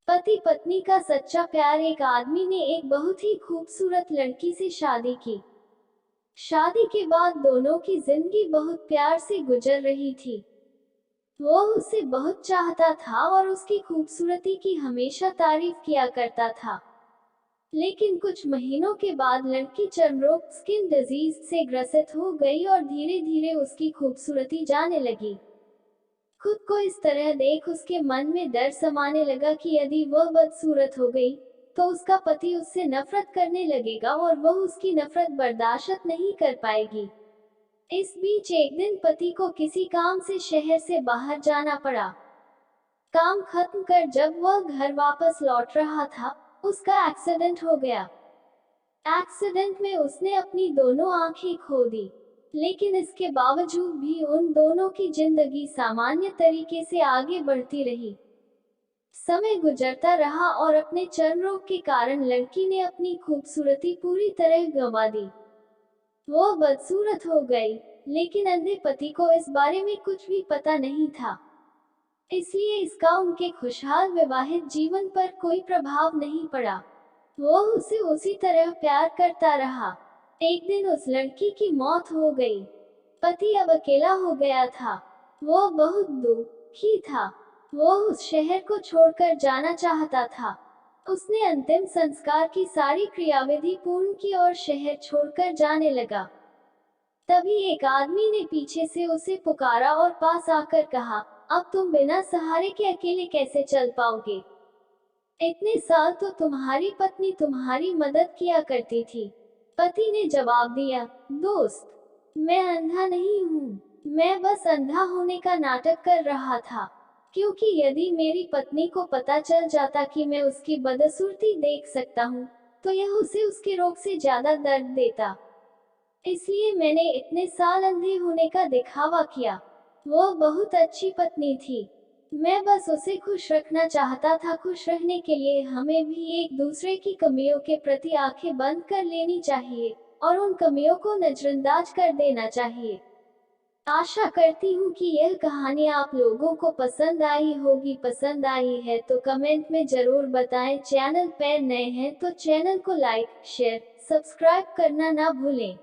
पति पत्नी का सच्चा प्यार। एक आदमी ने एक बहुत ही खूबसूरत लड़की से शादी की। शादी के बाद दोनों की जिंदगी बहुत प्यार से गुजर रही थी। वो उसे बहुत चाहता था और उसकी खूबसूरती की हमेशा तारीफ किया करता था। लेकिन कुछ महीनों के बाद लड़की चर्मरोग स्किन डिजीज से ग्रसित हो गई और धीरे धीरे उसकी खूबसूरती जाने लगी। खुद को इस तरह देख उसके मन में डर समाने लगा कि यदि वह बदसूरत हो गई तो उसका पति उससे नफरत करने लगेगा और वह उसकी नफरत बर्दाश्त नहीं कर पाएगी। इस बीच एक दिन पति को किसी काम से शहर से बाहर जाना पड़ा। काम खत्म कर जब वह घर वापस लौट रहा था, उसका एक्सीडेंट हो गया। एक्सीडेंट में उसने अपनी दोनों आंखें खो दी, लेकिन इसके बावजूद भी उन दोनों की जिंदगी सामान्य तरीके से आगे बढ़ती रही। समय गुजरता रहा और अपने चर्म रोग के कारण लड़की ने अपनी खूबसूरती पूरी तरह गंवा दी। वो बदसूरत हो गई, लेकिन अंधे पति को इस बारे में कुछ भी पता नहीं था। इसलिए इसका उनके खुशहाल विवाहित जीवन पर कोई प्रभाव नहीं पड़ा। वो उसे उसी तरह प्यार करता रहा। एक दिन उस लड़की की मौत हो गई। पति अब अकेला हो गया था। वो बहुत दुखी था। वो उस शहर को छोड़कर जाना चाहता था। उसने अंतिम संस्कार की सारी क्रियाविधि पूर्ण की और शहर छोड़कर जाने लगा। तभी एक आदमी ने पीछे से उसे पुकारा और पास आकर कहा, अब तुम बिना सहारे के अकेले कैसे चल पाओगे? इतने साल तो तुम्हारी पत्नी तुम्हारी मदद किया करती थी। पति ने जवाब दिया, दोस्त, मैं अंधा नहीं हूँ। मैं बस अंधा होने का नाटक कर रहा था, क्योंकि यदि मेरी पत्नी को पता चल जाता कि मैं उसकी बदसूरती देख सकता हूँ, तो यह उसे उसके रोग से ज्यादा दर्द देता। इसलिए मैंने इतने साल अंधे होने का दिखावा किया। वो बहुत अच्छी पत्नी थी। मैं बस उसे खुश रखना चाहता था। खुश रहने के लिए हमें भी एक दूसरे की कमियों के प्रति आंखें बंद कर लेनी चाहिए और उन कमियों को नजरअंदाज कर देना चाहिए। आशा करती हूँ कि यह कहानी आप लोगों को पसंद आई होगी। पसंद आई है तो कमेंट में जरूर बताएं। चैनल पर नए हैं तो चैनल को लाइक, शेयर, सब्सक्राइब करना ना भूलें।